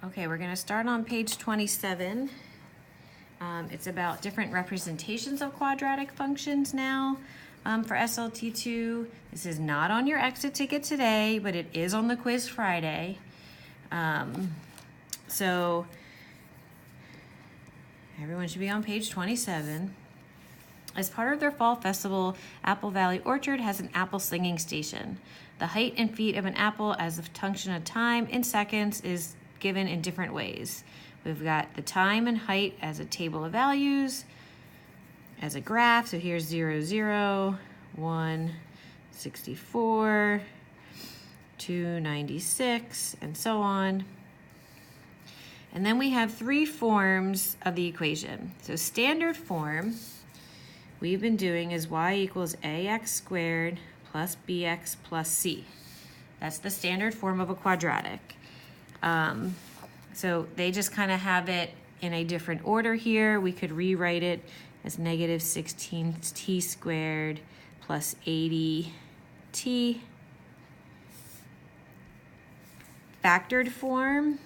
Okay, we're going to start on page 27. It's about different representations of quadratic functions now for SLT2. This is not on your exit ticket today, but it is on the quiz Friday. So everyone should be on page 27. As part of their fall festival, Apple Valley Orchard has an apple slinging station. The height and feet of an apple as a function of time in seconds is given in different ways. We've got the time and height as a table of values, as a graph. So here's 0, 0, 1, 64, 296, and so on. And then we have three forms of the equation. So standard form we've been doing is y equals ax squared plus bx plus c. That's the standard form of a quadratic. So they just kind of have it in a different order here. We could rewrite it as negative 16t squared plus 80t. Factored form,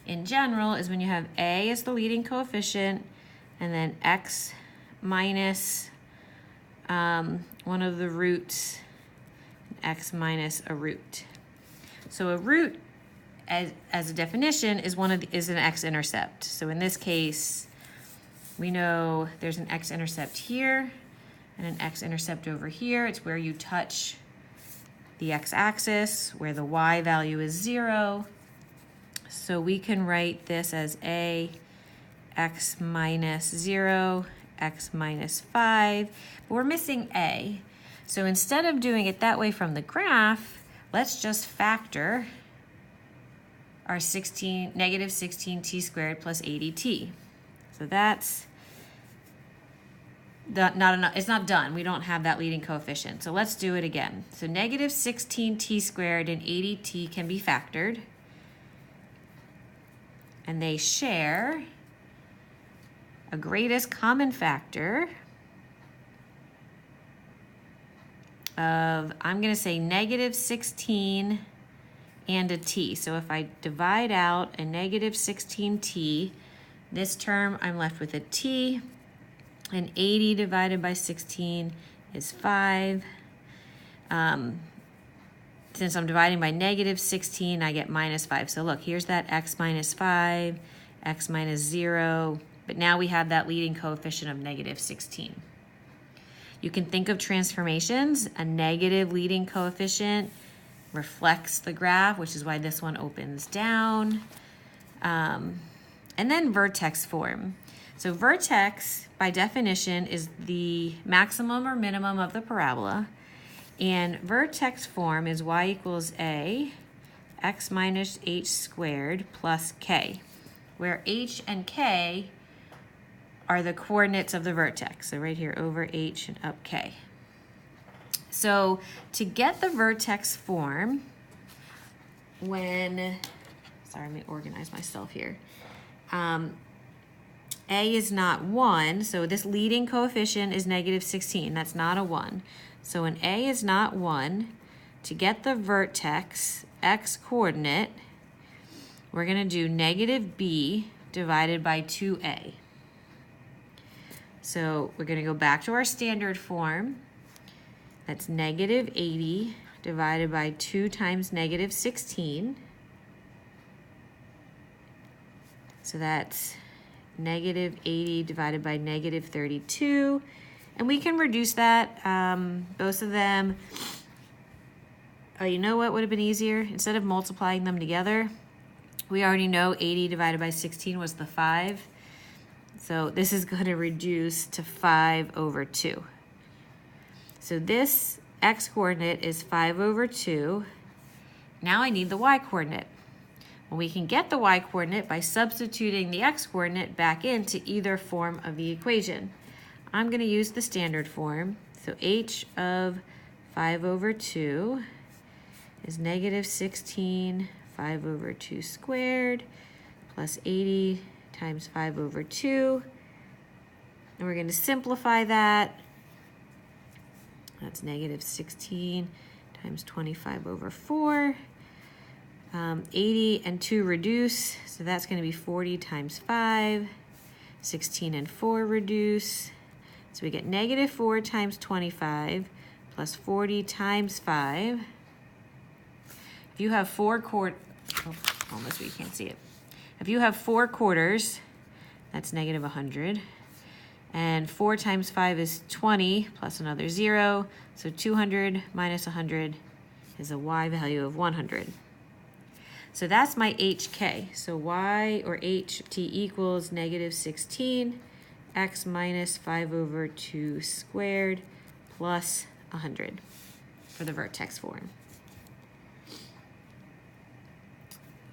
in general, is when you have a as the leading coefficient and then x minus one of the roots, x minus a root. So a root, as a definition, is an x-intercept. So in this case, we know there's an x-intercept here and an x-intercept over here. It's where you touch the x-axis, where the y value is 0. So we can write this as a x minus 0, x minus 5, but we're missing a. So instead of doing it that way from the graph, let's just factor our negative 16t squared plus 80t. So that's not enough. It's not done. We don't have that leading coefficient. So let's do it again. So negative 16t squared and 80t can be factored. And they share a greatest common factor of, I'm going to say negative 16 and a t. So if I divide out a negative 16t, this term I'm left with a t, and 80 divided by 16 is 5. Since I'm dividing by negative 16, I get minus 5. So look, here's that x minus 5, x minus 0, but now we have that leading coefficient of negative 16. You can think of transformations. A negative leading coefficient reflects the graph, which is why this one opens down. And then vertex form. So vertex, by definition, is the maximum or minimum of the parabola. And vertex form is y equals a x minus h squared plus k, where h and k are the coordinates of the vertex. So right here, over h and up k. So to get the vertex form, sorry, let me organize myself here. A is not 1, so this leading coefficient is negative 16. That's not a 1. So when a is not 1, to get the vertex x coordinate, we're going to do negative b divided by 2a. So we're going to go back to our standard form. That's negative 80 divided by 2 times negative 16. So that's negative 80 divided by negative 32. And we can reduce that, both of them. Oh, you know what would have been easier? Instead of multiplying them together, we already know 80 divided by 16 was the 5. So this is going to reduce to 5 over 2. So this x coordinate is 5 over 2. Now I need the y coordinate. Well, we can get the y coordinate by substituting the x coordinate back into either form of the equation. I'm going to use the standard form. So h of 5 over 2 is negative 16, 5 over 2 squared, plus 80 times 5 over 2. And we're going to simplify that. That's negative 16 times 25 over 4. 80 and 2 reduce, so that's going to be 40 times 5. 16 and 4 reduce, so we get negative 4 times 25 plus 40 times 5. If you have 4 quarters, oh, almost where you can't see it. If you have 4 quarters, that's negative 100. And 4 times 5 is 20 plus another 0. So 200 minus 100 is a y value of 100. So that's my HK. So y or h of t equals negative 16 x minus 5 over 2 squared plus 100 for the vertex form.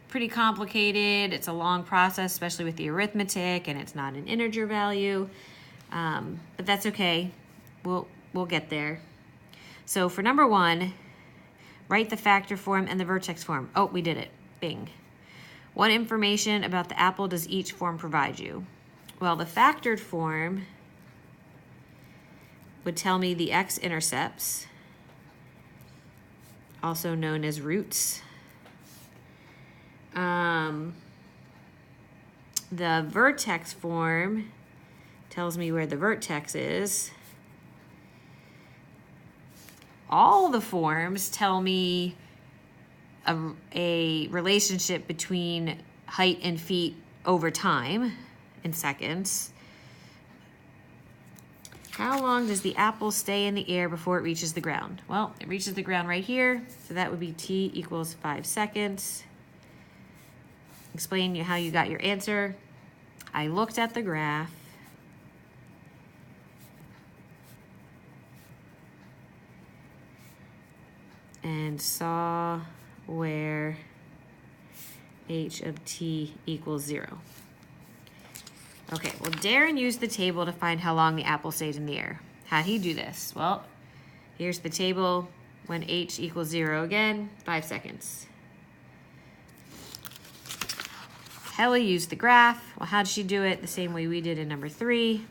Pretty complicated. It's a long process, especially with the arithmetic, and it's not an integer value. But that's okay. We'll get there. So for number 1, write the factor form and the vertex form. Oh, we did it. Bing. What information about the apple does each form provide you? Well, the factored form would tell me the x-intercepts, also known as roots. The vertex form tells me where the vertex is. All the forms tell me a relationship between height and feet over time in seconds. How long does the apple stay in the air before it reaches the ground? Well, it reaches the ground right here, so that would be t equals 5 seconds. Explain how you got your answer. I looked at the graph. And saw where h of t equals 0. Okay, well, Darren used the table to find how long the apple stayed in the air. How'd he do this? Well, here's the table when h equals 0 again, 5 seconds. Kelly used the graph. Well, how'd she do it? The same way we did in number 3.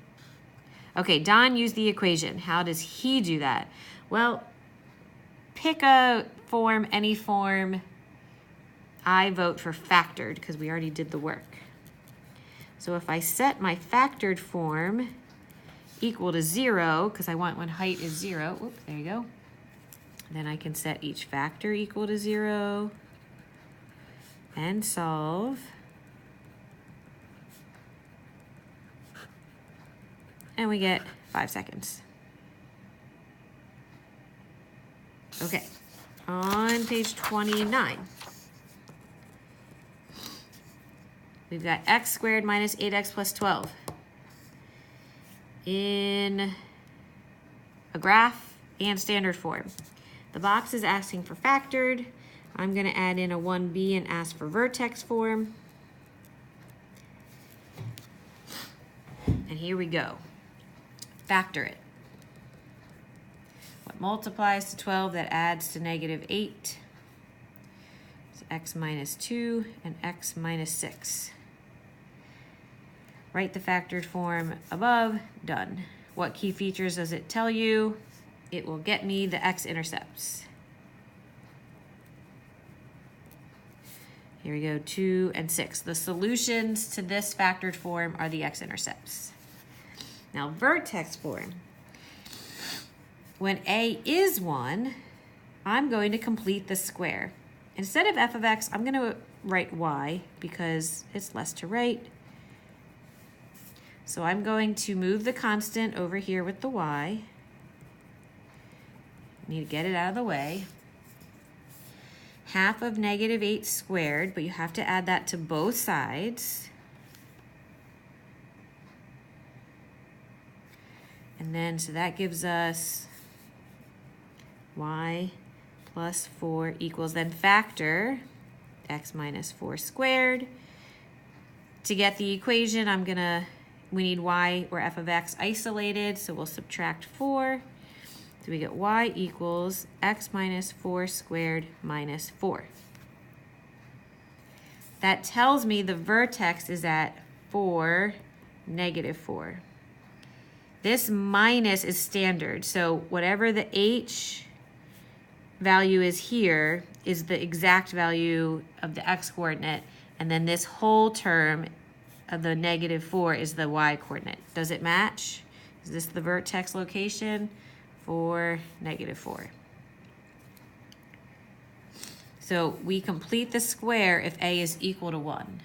Okay, Don used the equation. How does he do that? Well, pick a form, any form. I vote for factored because we already did the work. So if I set my factored form equal to 0, because I want when height is 0, oops, there you go. Then I can set each factor equal to 0 and solve. And we get 5 seconds. Okay, on page 29. We've got x squared minus 8x plus 12. In a graph and standard form. The box is asking for factored. I'm going to add in a 1b and ask for vertex form. And here we go. Factor it. What multiplies to 12 that adds to negative 8? It's x minus 2 and x minus 6. Write the factored form above, done. What key features does it tell you? It will get me the x-intercepts. Here we go, 2 and 6. The solutions to this factored form are the x-intercepts. Now, vertex form. When a is 1, I'm going to complete the square. Instead of f of x, I'm going to write y because it's less to write. So I'm going to move the constant over here with the y. Need to get it out of the way. Half of negative 8 squared, but you have to add that to both sides. And then, so that gives us y plus 4 equals, then factor x minus 4 squared. To get the equation, we need y or f of x isolated, so we'll subtract 4. So we get y equals x minus 4 squared minus 4. That tells me the vertex is at 4, negative 4. This minus is standard, so whatever the h value is here is the exact value of the x coordinate, and then this whole term of the -4 is the y coordinate. Does it match? Is this the vertex location for -4? So we complete the square if a is equal to 1.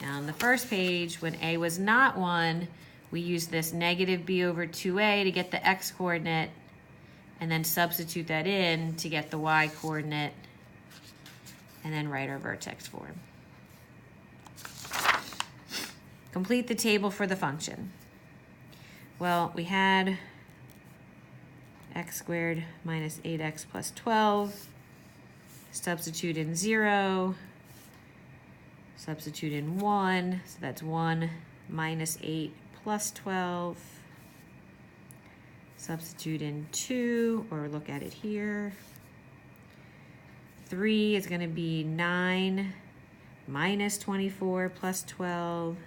Now on the first page, when a was not 1, we used this -b/2a to get the x coordinate, and then substitute that in to get the y coordinate, and then write our vertex form. Complete the table for the function. Well, we had x squared minus 8x plus 12. Substitute in 0. Substitute in 1. So that's 1 minus 8 plus 12. Substitute in 2, or look at it here. 3 is going to be 9 minus 24 plus 12.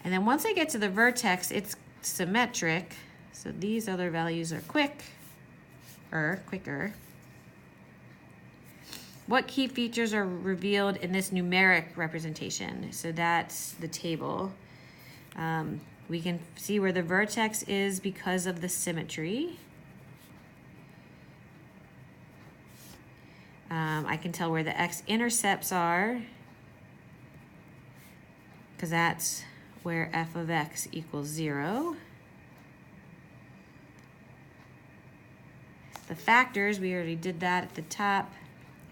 And then once I get to the vertex, it's symmetric. So these other values are quicker. What key features are revealed in this numeric representation? So that's the table. We can see where the vertex is because of the symmetry. I can tell where the x-intercepts are, because that's where f of x equals 0. The factors, we already did that at the top.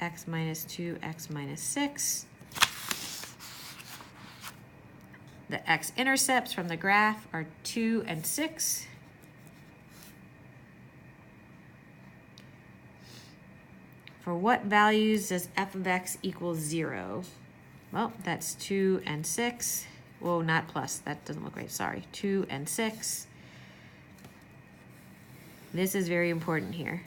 X minus 2, x minus 6. The x-intercepts from the graph are 2 and 6. For what values does f of x equal 0? Well, that's 2 and 6. Whoa, not plus. That doesn't look right. Sorry. 2 and 6. This is very important here.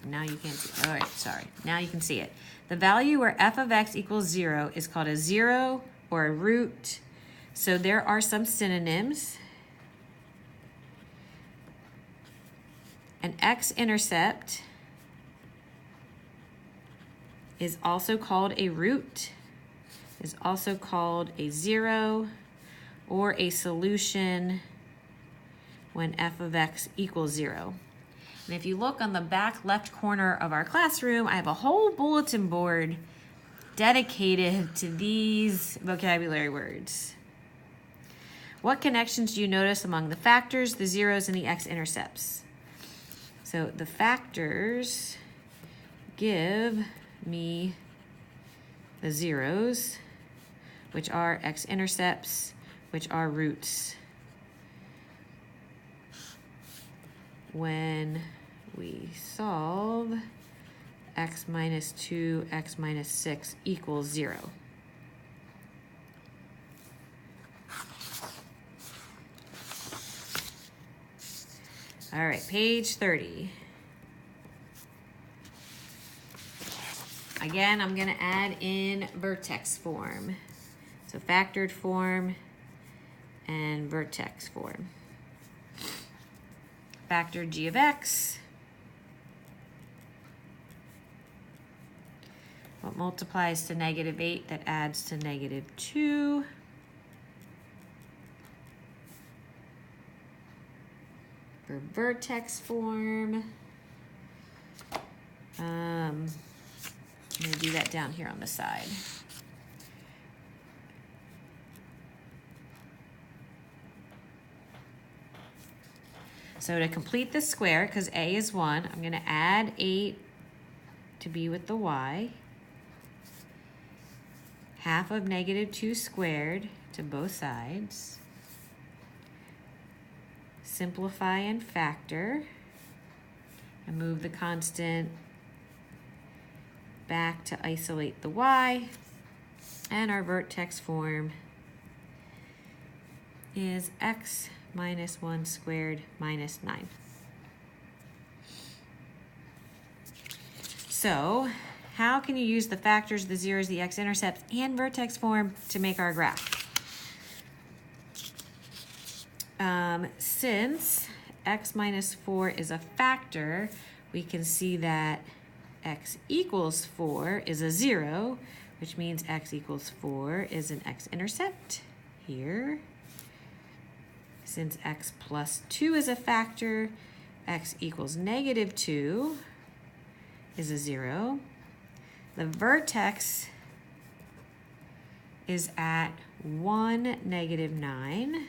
Now you can't see it. All right, sorry. Now you can see it. The value where f of x equals 0 is called a 0 or a root. So there are some synonyms. An x-intercept is also called a root, is also called a 0, or a solution when f of x equals 0. And if you look on the back left corner of our classroom, I have a whole bulletin board dedicated to these vocabulary words. What connections do you notice among the factors, the zeros, and the x-intercepts? So the factors give me the zeros, which are x-intercepts, which are roots. When we solve x minus 2, x minus 6 equals 0. All right, page 30. Again, I'm going to add in vertex form. So factored form and vertex form. Factor g of x. What multiplies to -8 that adds to -2. For vertex form, I'm going to do that down here on the side. So to complete the square, because a is 1, I'm going to add 8 to be with the y. Half of -2 squared to both sides. Simplify and factor. And move the constant back to isolate the y. And our vertex form is x minus 1 squared minus 9. So, how can you use the factors, the zeros, the x-intercepts, and vertex form to make our graph? Since x minus 4 is a factor, we can see that x equals 4 is a 0, which means x equals 4 is an x-intercept here. Since x plus 2 is a factor, x equals negative 2 is a 0. The vertex is at 1, negative 9.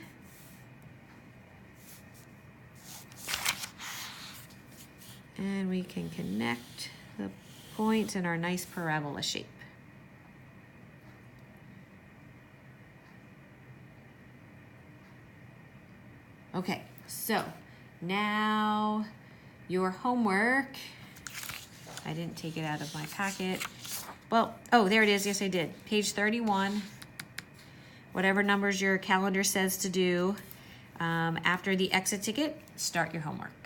And we can connect the points in our nice parabola shape. Okay, so now your homework. I didn't take it out of my packet. Well, oh, there it is. Yes, I did. Page 31. Whatever numbers your calendar says to do. After the exit ticket, start your homework.